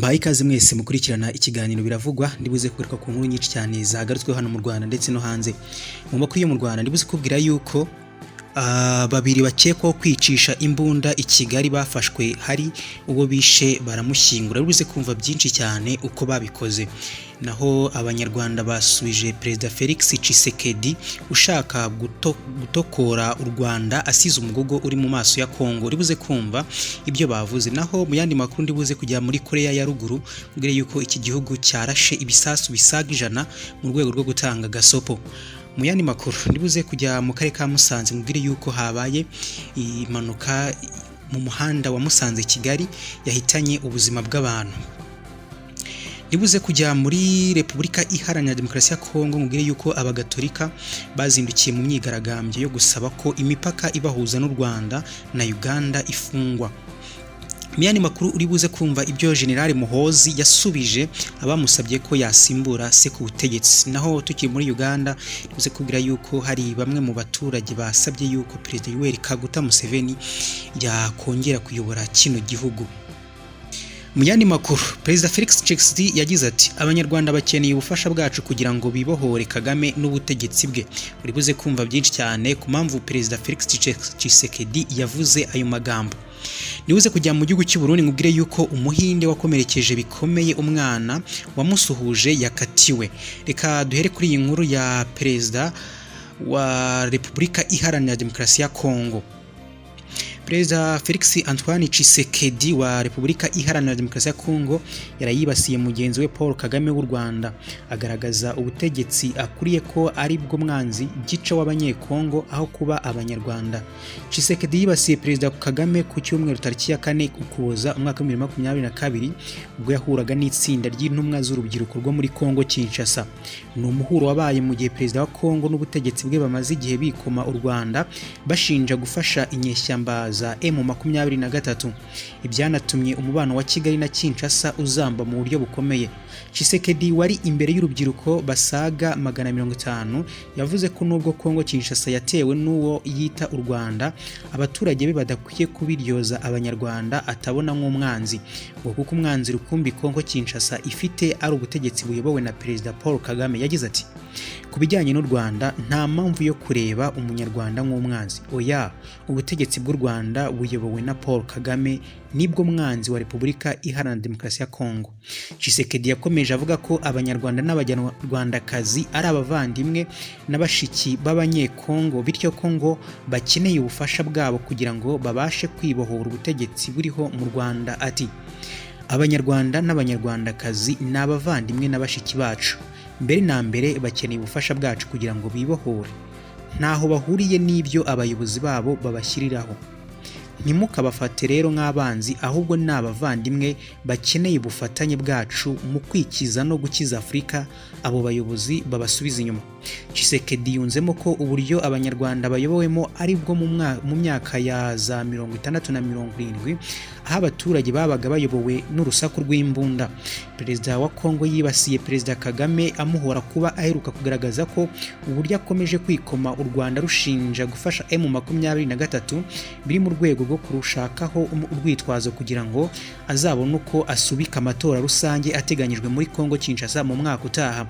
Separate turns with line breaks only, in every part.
Mbaye ikaze mwese mukurikirana ikiganiro biravugwa ndibuze kugaruka ku nkuru nyinshi cyane zagarutswe hano mu Rwanda ndetse no hanze. Mu makuru yo mu Rwanda ndibuze kubwira yuko babiri bakekwaho kwicisha imbunda i Kigali bafashwe, hari uwo bishe baramushyingura. Ndibuze kumva byinshi cyane uko babikoze. Naho abanyarwanda basubije Perezida Felix Tshisekedi ushaka gutokora u Rwanda asize umugogo uri mu maso ya Kongo. Ndibuze kumva ibyo bavuze. Naho mu yandi makuru ndibuze kujya muri Korea ya ruguru mbere yuko iki gihugu cyarashe ibisasu bisaga 100 mu rwego rwo gutanga gasopo. Mu yandi makuru ndibuze kujya mu karere ka Musanze mubwire yuko habaye impanuka mu muhanda wa Musanze Kigali yahitanye ubuzima bw'abantu. Ndibuze kujya muri Repubulika Iharanira Demokarasi ya Kongo mubwire yuko abagatolika bazindukiye mu myigaragambyo yo gusaba ko imipaka ibahuza n'u Rwanda na Uganda ifungwa. Miyani makuru uribuze kumva ibyo General Muhozi yasubije abamusabye ko yasimbura se ku butegetsi. Naho tukiri muri Uganda ndibuze kubwira yuko hari bamwe mu baturage basabye yuko Perezida Yoweri Kaguta Museveni yakongera kuyobora kino gihugu. Mu yandi makuru Perezida Felix Tshisekedi yagize ati abanyarwanda bakeneye ubufasha bwacu kugira ngo bibohore Kagame n'ubutegetsi bwe. Uribuze kumva byinshi cyane ku mpamvu Perezida Felix Tshisekedi yavuze ayo magambo. Nibuze kujya mu gihugu cy'u Burundi ngubwire yuko umuhinde wakomerekeje bikomeye umwana wamusuhuje yakatiwe. Reka duhere kuri iyi nkuru ya Perezida wa Repubulika Iharanira Demokarasi ya Kongo. Perezida Felix Antoine Tshisekedi wa Repubulika Iharanira Demokarasi ya Kongo yarayibasiye mugenzi we Paul Kagame w'u Rwanda, agaragaza ubutegetsi akuriye ko ari bwo mwanzi gica w'abanyekongo aho kuba abanyarwanda. Tshisekedi yibasiye Perezida Kagame ku cyumweru tariki ya 4 Ukuboza umwaka wa 2022 ubwo yahuraga n'itsinda ry'intumwa z'urubyiruko rwo muri Kongo Kinshasa. Ni umuhuro wabaye mu gihe Perezida wa Kongo n'ubutegetsi bwe bamaze igihe bikoma u Rwanda bashinja gufasha inyeshyamba za M23. Ibyanatumye umubano wa Kigali na Kinshasa uzamba mu buryo bukomeye. Tshisekedi wari imbere y'urubyiruko basaga 150 yavuze ko nubwo Kongo Kinshasa yatewe n'uwo yita u Rwanda, abaturage be badakwiye kubiryoza abanyarwanda atabona nk'umwanzi, ngo kuko umwanzi rukumbi Kongo Kinshasa ifite ari ubutegetsi buyobowe na Perezida Paul Kagame. Yagize ati kubijyanye n'u Rwanda nta mpamvu yo kureba umunyarwanda nk'umwanzi. Oya, ubutegetsi bw'u Rwanda buyobowe na Paul Kagame nibwo mwanzi wa Repubulika Iharanira Demokarasi ya Kongo. Tshisekedi yakomeje avuga ko abanyarwanda n'abanyarwandakazi ari abavandimwe n'abashiki b'abanyekongo, bityo ko ngo bakeneye ubufasha bwabo kugira ngo babashe kwibohora ubutegetsi buriho mu Rwanda. Ati abanyarwanda n'abanyarwandakazi ni abavandimwe n'abashiki bacu, mbere na mbere bakeneye ubufasha bwacu kugira ngo bibohore. Ntaho bahuriye n'ibyo abayobozi babo babashyiriraho. Ntimukabafate rero nk'abanzi, ahubwo ni abavandimwe bakeneye ubufatanye bwacu mu kwikiza no gukiza Afurika. Abo bayobozi babasubiza inyuma. Tshisekedi yunzemo ko uburyo abanyarwanda bayobowemo ari bwo mu myaka ya za 60 na 70 aho abaturage babaga bayobowe n'urusaku rw'imbunda. Perezida wa Kongo yibasiye Perezida Kagame amuhora kuba aheruka kugaragaza ko uburyo akomeje kwikoma u Rwanda rushinja gufasha M23 biri mu rwego rwo kurushakaho urwitwazo kugira ngo azabone uko asubika amatora rusange ateganyijwe muri Kongo Kinshasa mu mwaka utaha.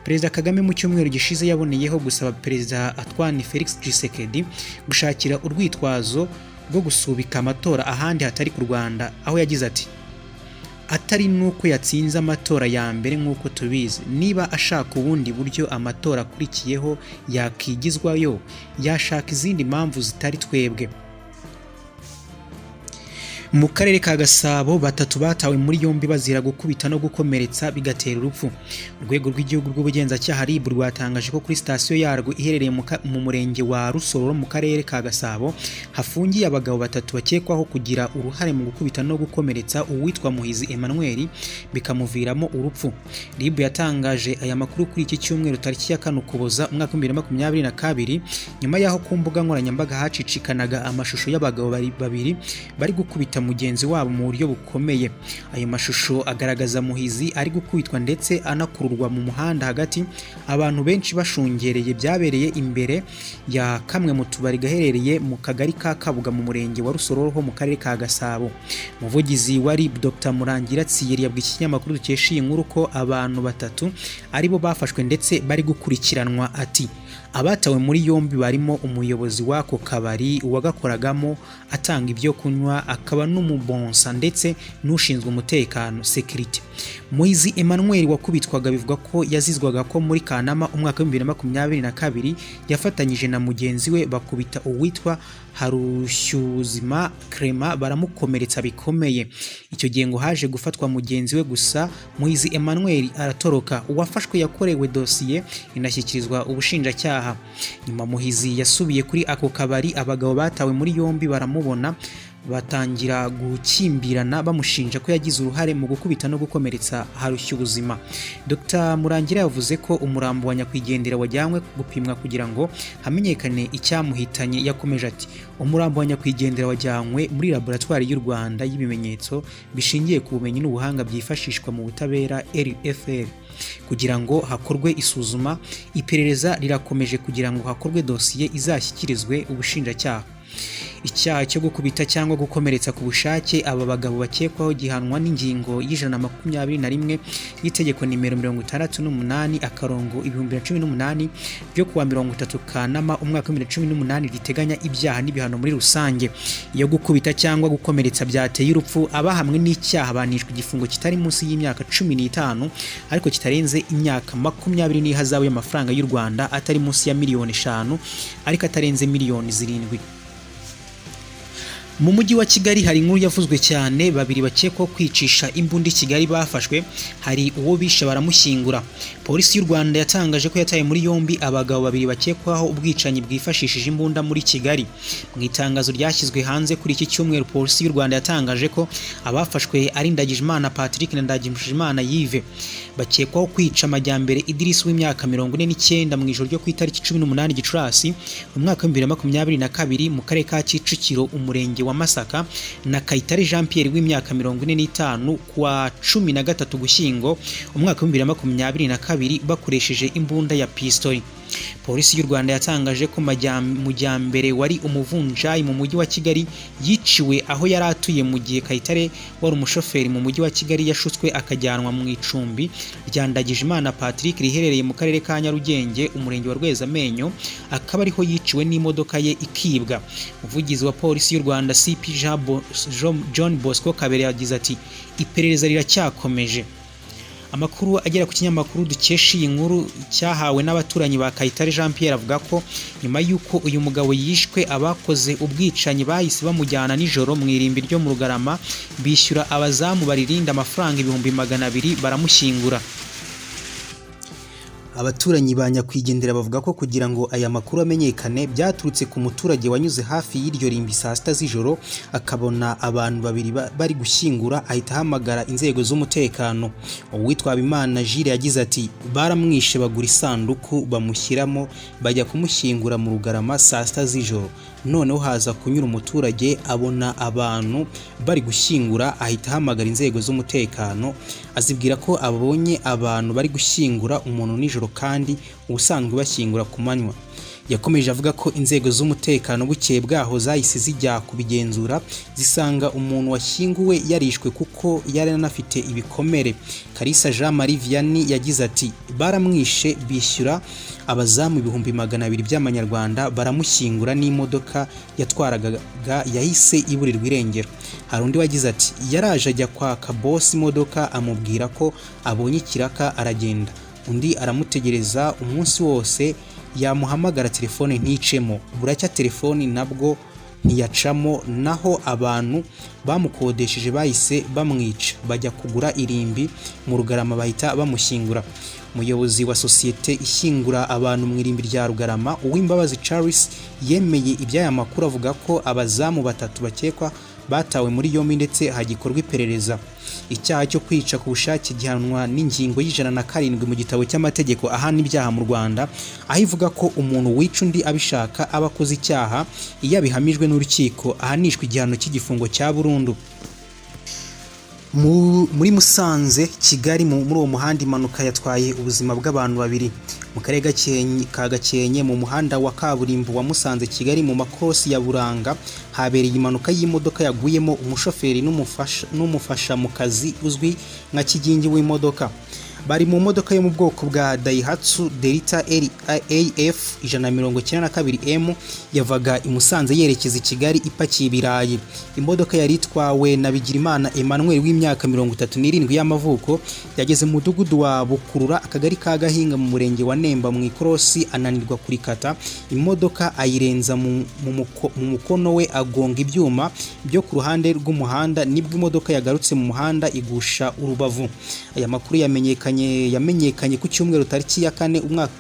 Perezida Kagame mu cyumweru gishize yaboneyeho gusaba Perezida Antoine Felix Tshisekedi gushakira urwitwazo rwo gusubika amatora ahandi hatari ku Rwanda, aho yagize ati atari nuko yatsinze amatora ya mbere nk'uko tubizi. Niba ashaka ubundi buryo amatora akurikiyeho yakigizwayo, yashaka izindi mpamvu zitari twebwe. Mu karere ka Gasabo batatu batawe muri yombi bazira gukubita no gukomeretsa bigatera urupfu. Urwego rw'igihugu rw'ubugenzacyaha RIB rwatangaje ko kuri sitasiyo yarwo iherereye mu murenge wa Rusororo mu karere ka Gasabo hafungiye abagabo batatu bakekwaho kugira uruhare mu gukubita no gukomeretsa uwitwa Muhizi Emmanuel bikamuviramo urupfu. RIB yatangaje aya makuru kuri iki cyumweru tariki ya 4 Ukuboza umwaka wa 2022 nyuma yaho ku mbuga nkoranyambaga hacicikanaga amashusho y'abagabo babiri bari gukubita mugenzi wabo mu buryo bukomeye. Ayo mashusho agaragaza Muhizi ari gukubitwa ndetse anakururwa mu muhanda hagati, abantu benshi bashungereye. Byabereye imbere ya kamwe mu tubari gaherereye mu kagari ka Kabuga mu murenge wa Rusororo mu karere ka Gasabo. Umuvugizi wa RIB Dr Murangira Thierry yabwiye ikinyamakuru dukesha iyi nkuru ko abantu batatu aribo bafashwe ndetse bari gukurikiranwa. Ati abatawe muri yombi barimo umuyobozi w'ako kabari, uwagakoragamo atanga ibyo kunywa, akaba n'umubonsa ndetse n'ushinzwe umutekano security. Muhizi Emmanuel wakubitwaga bivuga ko yazizwaga ko muri Kanama umwaka wa 2022 yafatanyije na mugenzi we bakubita uwitwa Harushyuzima Clement baramukomeretsa bikomeye. Icyo gihe ngo haje gufatwa mugenzi we gusa Muhizi Emmanuel aratoroka. Uwafashwe yakorewe dosiye inashyikirizwa ubushinjacyaha. Nyuma Muhizi yasubiye kuri ako kabari, abagabo batawe muri yombi baramubona batangira gukimbirana bamushinja ko yagize uruhare mu gukubita no gukomeretsa Harushyubuzima. Dr Murangira yavuze ko umurambo wa nyakwigendera wajyanywe gupimwa kugira ngo hamenyekane icyamuhitanye. Yakomeje ati umurambo wa nyakwigendera wajyanywe muri laboratoire y'u Rwanda y'ibimenyetso bishingiye ku bumenyi n'ubuhanga byifashishwa mu butabera RFL kugira ngo hakorwe isuzuma. Iperereza rirakomeje kugira ngo hakorwe dosiye izashyikirizwe ubushinjacyaha. Icyaha cyo gukubita cyangwa gukomeretsa ku bushake aba bagabo bakekwaho gihanwa n'ingingo y'121 y'itegeko nimero 68/2018 ryo kuwa 30 Kanama umwaka wa 2018 riteganya ibyaha n'ibihano muri rusange. Iyo gukubita cyangwa gukomeretsa byateye urupfu, abahamwe n'icyaha banishwe igifungo kitari munsi y'imyaka 15 ariko kitarenze imyaka 20 n'ihazabu y'amafaranga y'u Rwanda atari munsi ya miliyoni 5 ariko atarenze miliyoni 7. Mu mujyi wa Kigali hari inkuru yavuzwe cyane, babiri bakekwaho kwicisha imbunda Kigali bafashwe, hari uwo bishe baramushyingura. Polisi y'u Rwanda yatangaje ko yataye muri yombi abagabo babiri bakekwaho ubwicanyi bwifashishije imbunda muri Kigali. Mu itangazo ryashyizwe hanze kuri iki cyumweru, Polisi y'u Rwanda yatangaje ko abafashwe ari Ndagijimana Patrick na Ndagijimana Yves, bakekwaho kwica Amajyambere Idris w'imyaka 49 mu ijoro ryo ku itariki 18 Gicurasi umwaka wa 2022 mu karere ka Kicukiro umurenge wa Masaka, na Kayitare Jean Pierre w'imyaka 45 kuwa 13 Gushyingo umwaka wa 2022 bakoresheje imbunda ya pistoli. Polisi y'u Rwanda yatangaje ko Mujyambere wari umuvunjayi mu mujyi wa Kigali yiciwe aho yari atuye, mu gihe Kayitare wari umushoferi mu mujyi wa Kigali yashutswe akajyanwa mu icumbi rya Ndagijimana Patrick riherereye mu karere ka Nyarugenge umurenge wa Rwezamenyo, akaba ariho yiciwe n'imodoka ye ikibwa. Umuvugizi wa Polisi y'u Rwanda CP John Bosco Kabere yagize ati iperereza riracyakomeje. Amakuru agera ku kinyamakuru dukesha iyi nkuru cyahawe n'abaturanyi ba Kayitare Jean Pierre avuga ko nyuma y'uko uyu mugabo yishwe, abakoze ubwicanyi bahise bamujyana nijoro mu irimbi ryo mu Rugarama, bishyura abazamu baririnda amafaranga 200,000 baramushyingura. Abaturanyi ba nyakwigendera bavuga ko kugira ngo aya makuru amenyekane byaturutse ku muturage wanyuze hafi y'iryo rimbi saa 6 z'ijoro akabona abantu babiri bari gushyingura, ahita ahamagara inzego z'umutekano. Uwitwa Habimana Jire yagize ati baramwishe bagura isanduku bamushyiramo bajya kumushyingura mu Rugarama saa 6 z'ijoro. Noneho haza kunyura umuturage abona abantu bari gushyingura, ahita ahamagara inzego z'umutekano azibwira ko abonye abantu bari gushyingura umuntu nijoro kandi ubusanzwe bashyingura ku manywa. Yakomeje avuga ko inzego z'umutekano bukeye bwaho zahise zijya kubigenzura zisanga umuntu washyinguwe yarishwe kuko yari anafite ibikomere. Kalisa Jean Marie Vianney yagize ati baramwishe bishyura abazamu 200,000 by'amanyarwanda baramushyingura, n'imodoka yatwaraga yahise iburirwa irengero. Hari undi wagize ati yaraje ajya kwaka boss imodoka amubwira ko abonye ikiraka aragenda, undi aramutegereza umunsi wose yamuhamagara telefone nticemo, buracya telefoni nabwo ntiyacamo, naho abantu bamukodesheje bahise bamwica bajya kugura irimbi mu Rugarama bahita bamushyingura. Umuyobozi wa sosiyete ishyingura abantu mu irimbi rya Rugarama Uwimbabazi Charles yemeye iby'aya makuru avuga ko abazamu batatu bakekwa batawe muri yombi ndetse hagikorwa iperereza. Icyaha cyo kwica ku bushake gihanwa n'ingingo y'107 mu gitabo cy'amategeko ahana ibyaha mu Rwanda, aho ivuga ko umuntu wica undi abishaka aba akoze icyaha, iyo abihamijwe n'urukiko ahanishwa igihano cy'igifungo cya burundu. Muri Musanze Kigali muri uwo muhanda impanuka yatwaye ubuzima bw'abantu babiri. Mu karere ka Gakenke mu muhanda wa kaburimbo wa Musanze Kigali mu makorosi ya Buranga habereye impanuka y'imodoka yaguyemo umushoferi n'umufasha mu kazi uzwi nka kigingi w'imodoka. Bari mu modoka yo mu bwoko bwa Daihatsu Delta AF 192M yavaga i Musanze yerekeza i Kigali ipakiye ibirayi. Imodoka yari itwawe na Bigirimana Emmanuel w'imyaka 37 y'amavuko, yageze mu mudugudu wa Bukurura akagari ka Gahinga mu murenge wa Nemba mu ikorosi ananirwa kurikata. Imodoka ayirenza mu mukono we agonga ibyuma byo ku ruhande rw'umuhanda, nibwo imodoka yagarutse mu muhanda igusha urubavu. Aya makuru yamenyekanye ku cyumweru tariki ya 4 umwaka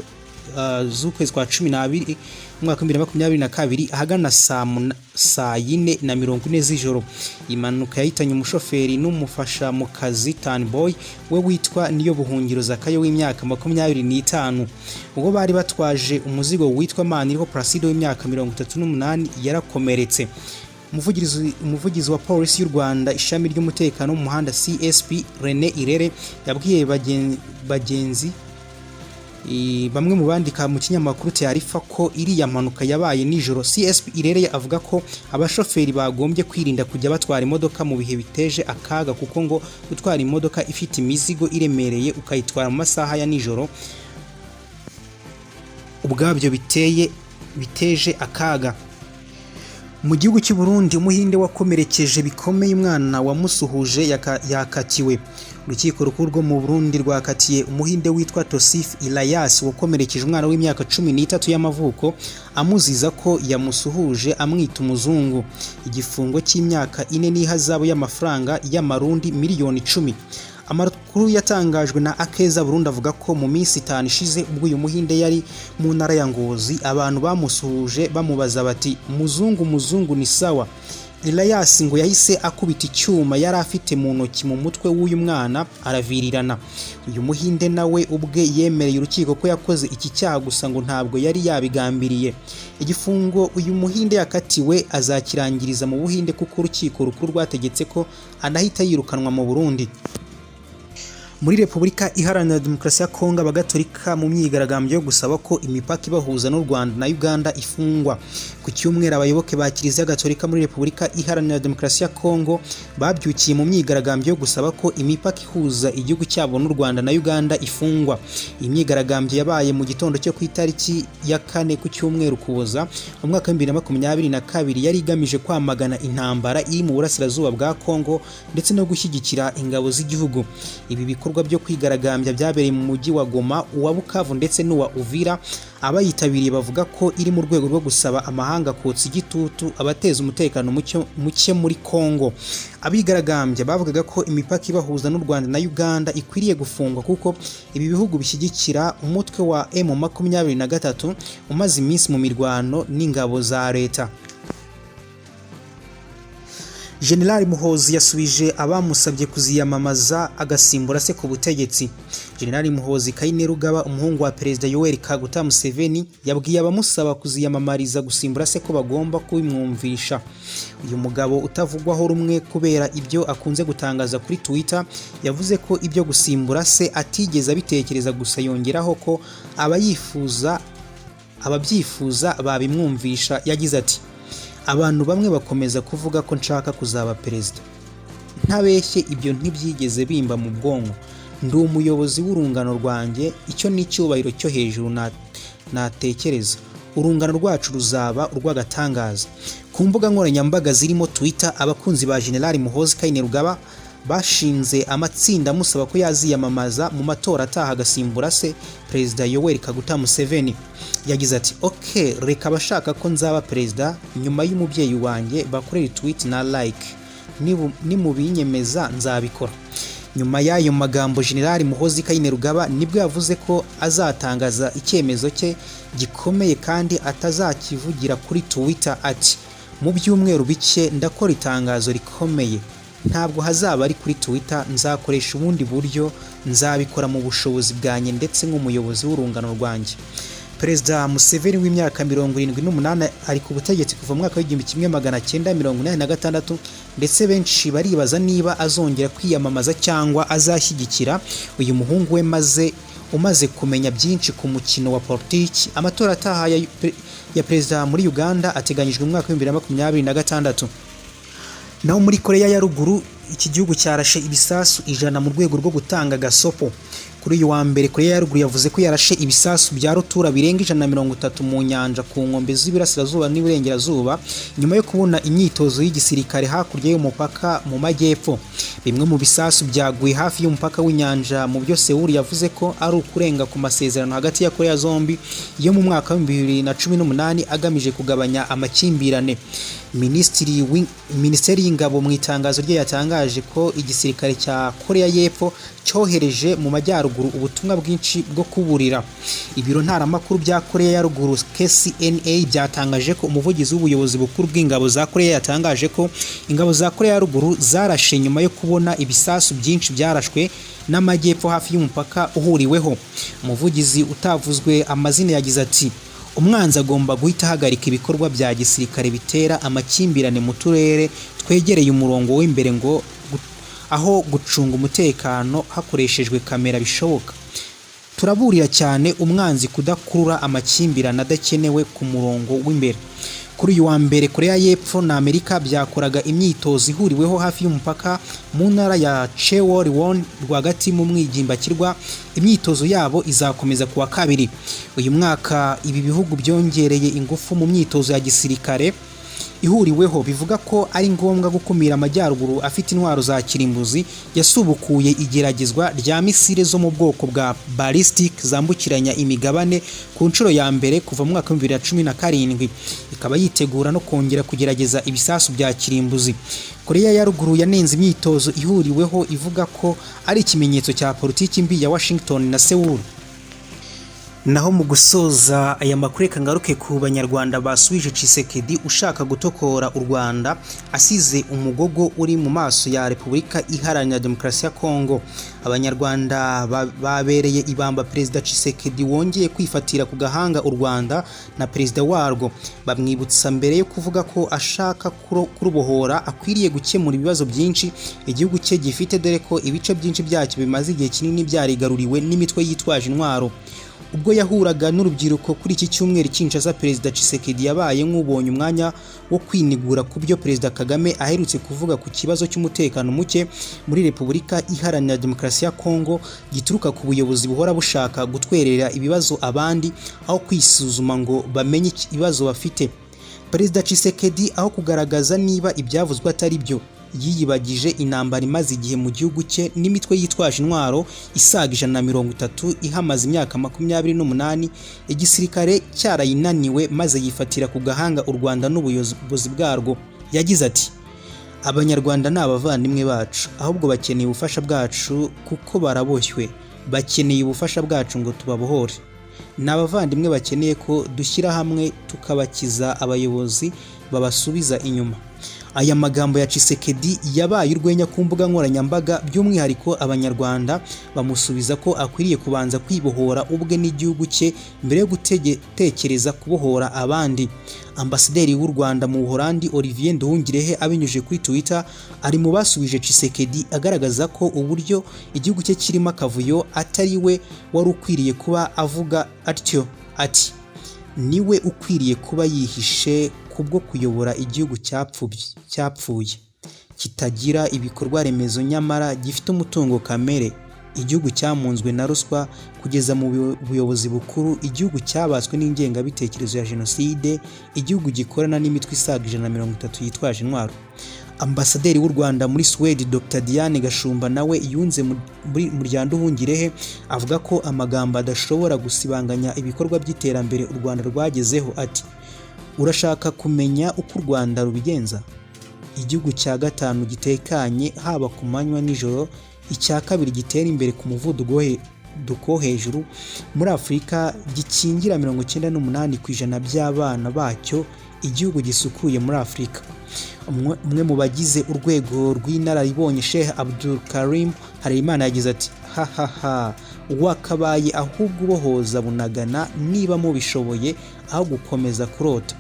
z'ukwezi kwa 12 umwaka 2022 ahagana saa 4:40 z'ijoro. Impanuka yahitanye umushoferi n'umufasha mu kazi Tanboy we witwa Niyo Buhungiro Zakayo w'imyaka 25. Ubwo bari batwaje umuzigo witwa Maniriho Placido w'imyaka 38 yarakomeretse. Umuvugizi wa polisi y'u Rwanda ishami ry'umutekano mu muhanda CSP René Irere yabwiye bagenzi bamwe mu bandika mu kinyamakuru Tarifa ko iriya mpanuka yabaye nijoro. CSP Irere avuga ko abashoferi bagombye kwirinda kujya batwara imodoka mu bihe biteje akaga, kuko ngo gutwara imodoka ifite imizigo iremereye ukayitwara mu masaha ya nijoro ubwabyo biteje akaga. Mu gihugu cy'u Burundi umuhinde wakomerekeje bikomeye umwana wamusuhuje yakatiwe. Urukiko rukuru rwo mu Burundi rwakatiye umuhinde witwa Tosif Ilayas wakomerekeje umwana w'imyaka 13 y'amavuko amuziza ko yamusuhuje amwita umuzungu, igifungo cy'imyaka 4 n'ihazabu y'amafaranga y'amarundi miliyoni 10. Amakuru yatangajwe na Akeza Burundi avuga ko mu minsi 5 ishize ubwo uyu muhinde yari mu ntara ya Ngozi, abantu bamusuhuje bamubaza bati muzungu ni sawa. Ilayas ngo yahise akubita icyuma yari afite mu ntoki mu mutwe w'uyu mwana aravirirana. Uyu muhinde nawe ubwe yemereye urukiko ko yakoze iki cyaha, gusa ngo ntabwo yari yabigambiriye. Igifungo uyu muhinde yakatiwe azakirangiriza mu Buhinde kuko urukiko rukuru rwategetse ko anahita yirukanwa mu Burundi. Muri Repubulika Iharanira Demokarasi ya Kongo abagatolika mu myigaragambyo yo gusaba ko imipaka ibahuza n'u Rwanda na Uganda ifungwa. Ku cyumweru abayoboke ba Kiliziya Gatolika muri Repubulika Iharanira Demokarasi ya Kongo babyukiye mu myigaragambyo yo gusaba ko imipaka ihuza igihugu cyabo n'u Rwanda na Uganda ifungwa. Iyi myigaragambyo yabaye mu gitondo cyo ku itariki ya 4 ku cyumweru Ukuboza mu mwaka 2022 yari igamije kwamagana intambara iri mu burasirazuba bwa Kongo ndetse no gushyigikira ingabo z'igihugu. Ibi ibikorwa byo kwigaragambya byabereye mu mujyi wa Goma, uwa Bukavu ndetse n'uwa Uvira. Abayitabiriye bavuga ko iri mu rwego rwo gusaba amahanga kotsa igitutu abateza umutekano muke muri Kongo. Abigaragambya bavugaga ko imipaka ibahuza n'u Rwanda na Uganda ikwiriye gufungwa kuko ibi bihugu bishyigikira umutwe wa M23 umaze iminsi mu mirwano n'ingabo za leta. General Muhozi yasubije abamusabye kuziyamamaza agasimbura se ku butegetsi. General Muhozi Kainerugaba umuhungu wa Perezida Yoweri Kaguta Museveni yabwiye abamusaba kuziyamamariza gusimbura se ko bagomba kubimwumvisha. Uyu mugabo utavugwaho rumwe kubera ibyo akunze gutangaza kuri Twitter yavuze ko ibyo gusimbura se atigeze abitekereza, gusa yongeraho ko ababyifuza babimwumvisha. Yagize ati abantu bamwe bakomeza kuvuga ko nshaka kuzaba perezida, ntabeshye ibyo ntibyigeze bimba mu bwonko. Ndi umuyobozi w'urungano rwanjye, icyo ni icyubahiro cyo hejuru natekereza. Urungano rwacu ruzaba urw'agatangaza. Ku mbuga nkoranyambaga zirimo Twitter, abakunzi ba General Muhozi Kainerugaba bashinze amatsinda amusaba ko yaziyamamaza mu matora ataha agasimbura se Perezida Yoweri Kaguta Museveni. Yagize ati reka abashaka ko nzaba perezida nyuma y'umubyeyi wanjye bakorera tweet na like, nimubinyemeza nzabikora. Nyuma y'ayo magambo General Muhozi Kainerugaba nibwo yavuze ko azatangaza icyemezo cye gikomeye kandi atazakivugira kuri Twitter ati mu byumweru bike ndakora itangazo rikomeye, ntabwo hazaba ari kuri Twitter, nzakoresha ubundi buryo, nzabikora mu bushobozi bwanjye ndetse nk'umuyobozi w'urungano rwanjye. Perezida Museveni w'imyaka 78 ari ku butegetsi kuva mu mwaka w'1986 ndetse benshi baribaza niba azongera kwiyamamaza cyangwa azashyigikira uyu muhungu we umaze kumenya byinshi ku mukino wa politiki. Amatora ataha ya perezida muri Uganda ateganyijwe mu mwaka w'2026. Naho muri Korea ya Ruguru iki gihugu cyarashe ibisasu 100 mu rwego rwo gutanga gasopo. Kuri uyu wa mbere Korea ya Ruguru yavuze ko yarashe ibisasu bya rutura birenga 130 mu nyanja ku nkombe z'Iburasirazuba n'Iburengerazuba nyuma yo kubona imyitozo y'igisirikare hakurya y'umupaka mu majyepfo. Bimwe mu bisasu byaguye hafi y'umupaka w'inyanja mu byo Seoul yavuze ko ari ukurenga ku masezerano hagati ya Korea zombi yo mu mwaka wa 2018 agamije kugabanya amakimbirane. Minisiteri y'ingabo mu itangazo rye yatangaje ko igisirikare cya Korea y'Epfo cyohereje mu majyaruguru ubutumwa bwinshi bwo kuburira. Ibiro ntaramakuru bya Korea ya Ruguru KCNA byatangaje ko umuvugizi w'ubuyobozi bukuru bw'ingabo za Korea yatangaje ko ingabo za Korea ya Ruguru zarashe nyuma yo kubona ibisasu byinshi byarashwe n'amajyepfo hafi y'umupaka uhuriweho. Umuvugizi utavuzwe amazina yagize ati umwanzi agomba guhita ahagarika ibikorwa bya gisirikare bitera amakimbirane mu turere twegereye umurongo w'imbere ngo aho gucunga umutekano hakoreshejwe kamera bishoboka. Turaburira cyane umwanzi kudakurura amakimbirane adakenewe ku murongo w'imbere. Kuri uyu wa mbere Korea y'Epfo na Amerika byakoraga imyitozo ihuriweho hafi y'umupaka mu ntara ya Cheolwon rwagati mu mwigimbakirwa. Imyitozo yabo izakomeza kuwa kabiri. Uyu mwaka ibi bihugu byongereye ingufu mu myitozo ya gisirikare ihuriweho, bivuga ko ari ngombwa gukumira amajyaruguru afite intwaro za kirimbuzi. Yasubukuye igeragezwa rya misile zo mu bwoko bwa ballistic zambukiranya imigabane ku nshuro ya mbere kuva mu mwaka wa 2017, ikaba yitegura no kongera kugerageza ibisasu bya kirimbuzi. Korea ya Ruguru yanenze imyitozo ihuriweho ivuga ko ari ikimenyetso cya politiki mbi ya Washington na Seoul. Naho mu gusoza aya makuru reka ngaruke ku banyarwanda basubije Tshisekedi ushaka gutokora u Rwanda asize umugogo uri mu maso ya Repubulika Iharanira Demokarasi ya Kongo. Abanyarwanda babereye ibamba Perezida Tshisekedi wongeye kwifatira ku gahanga u Rwanda na perezida warwo. Bamwibutsa mbere yo kuvuga ko ashaka kurubohora akwiriye gukemura ibibazo byinshi igihugu cye gifite, dore ko ibice byinshi byacyo bimaze igihe kinini byarigaruriwe n'imitwe yitwaje intwaro. Ubwo yahuraga n'urubyiruko kuri iki cyumweru Kinshasa, Perezida Tshisekedi yabaye nk'ubonye umwanya wo kwinigura ku byo Perezida Kagame aherutse kuvuga ku kibazo cy'umutekano muke muri Repubulika Iharanira Demokarasi ya Kongo gituruka ku buyobozi buhora bushaka gutwerera ibibazo abandi aho kwisuzuma ngo bamenye ibibazo bafite. Perezida Tshisekedi aho kugaragaza niba ibyavuzwe atari byo, yiyibagije intambara imaze igihe mu gihugu cye n'imitwe yitwaje intwaro isaga 130 ihamaze imyaka 28, igisirikare cyarayinaniwe maze yifatira ku gahanga u Rwanda n'ubuyobozi bwarwo. Yagize ati abanyarwanda ni abavandimwe bacu, ahubwo bakeneye ubufasha bwacu kuko baraboshywe, bakeneye ubufasha bwacu ngo tubabohore. Ni abavandimwe bakeneye ko dushyira hamwe tukabakiza abayobozi babasubiza inyuma. Aya magambo ya Tshisekedi yabaye urwenya ku mbuga nkoranyambaga, by'umwihariko abanyarwanda bamusubiza ko akwiriye kubanza kwibohora ubwe n'igihugu cye mbere yo gutekereza kubohora abandi. Ambasaderi w'u Rwanda mu Buholandi Olivier Nduhungirehe abinyujije kuri Twitter ari mu basubije Tshisekedi agaragaza ko uburyo igihugu cye kirimo akavuyo atari we wari ukwiriye kuba avuga atyo. Ati niwe ukwiriye kuba yihishe kubwo kuyobora igihugu cyapfuye kitagira ibikorwa remezo nyamara gifite umutungo kamere, igihugu cyamunzwe na ruswa kugeza mu buyobozi bukuru, igihugu cyabatswe n'ingengabitekerezo ya jenoside, igihugu gikorana n'imitwe isaga 130 yitwaje intwaro. Ambasaderi w'u Rwanda muri Swede Dr Diane Gashumba nawe yunze muri Nduhungirehe avuga ko amagambo adashobora gusibanganya ibikorwa by'iterambere u Rwanda rwagezeho. Ati urashaka kumenya uko u Rwanda rubigenza? Igihugu cya gatanu gitekanye haba ku manywa nijoro, icya kabiri gitera imbere ku muvuduko hejuru muri Afurika, gikingira 98% by'abana bacyo, igihugu gisukuye muri Afurika. Umwe mu bagize urwego rw'inararibonye Sheikh Abdul Karim Harerimana yagize ati hahaha wakabaye ahubwo ubohoza Bunagana niba mubishoboye aho gukomeza kurota.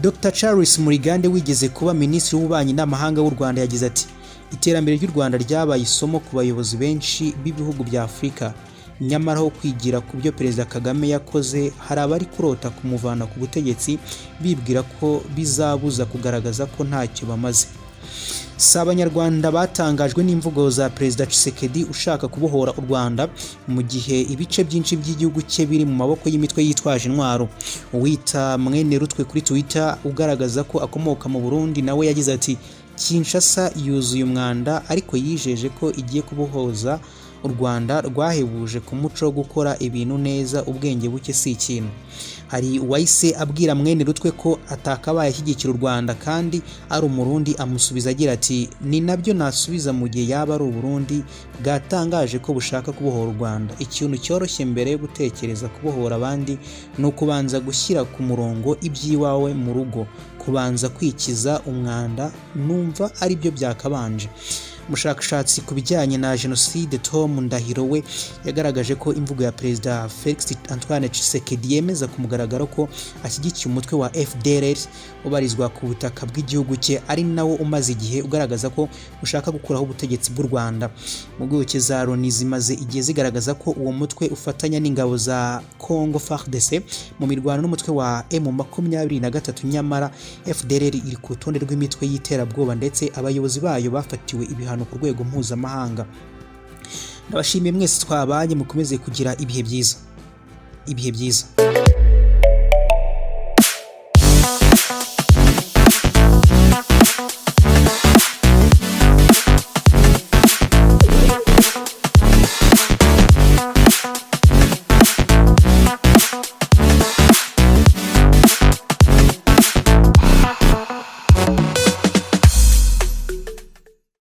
Dr Charles Murigande wigeze kuba minisitiri w'ububanyi n'amahanga w'u Rwanda yagize ati iterambere ry'u Rwanda ryabaye isomo ku bayobozi benshi b'ibihugu bya Afurika, nyamara aho kwigira ku byo Perezida Kagame yakoze hari abari kurota kumuvana ku butegetsi bibwira ko bizabuza kugaragaza ko ntacyo bamaze. Si Abanyarwanda batangajwe n'imvugo za Perezida Tshisekedi ushaka kubohora u Rwanda mu gihe ibice byinshi by'igihugu cye biri mu maboko y'imitwe yitwaje intwaro. Uwita Mwenerutwe kuri Twitter ugaragaza ko akomoka mu Burundi nawe yagize ati Kinshasa yuzuye umwanda ariko yijeje ko igiye kubohoza u Rwanda rwahebuje ku muco wo gukora ibintu neza, ubwenge buke si ikintu. Hari uwahise abwira Mwenerutwe ko atakabaye ashyigikira u Rwanda kandi ari Umurundi, amusubiza agira ati ni nabyo nasubiza mu gihe yaba ari Uburundi bwatangaje ko bushaka kubohora u Rwanda. Ikintu cyoroshye mbere yo gutekereza kubohora abandi ni ukubanza gushyira ku murongo iby'iwawe mu rugo, kubanza kwikiza umwanda, numva ari byo byakabanje. Umushakashatsi ku bijyanye na jenoside Tom Ndahiro we yagaragaje ko imvugo ya Perezida Felix Antoine Tshisekedi yemeza ku mugaragaro ko ashyigikiye umutwe wa FDLR ubarizwa ku butaka bw'igihugu cye, ari nawo umaze igihe ugaragaza ko ushaka gukuraho ubutegetsi bw'u Rwanda. Impuguke za Loni zimaze igihe zigaragaza ko uwo mutwe ufatanya n'ingabo za Congo FARDC mu mirwano n'umutwe wa M23, nyamara FDLR iri ku rutonde rw'imitwe y'iterabwoba ndetse abayobozi bayo bafatiwe ibihano ku rwego mpuzamahanga. Ndabashimiye mwese twabanye, mukomeze kugira ibihe byiza.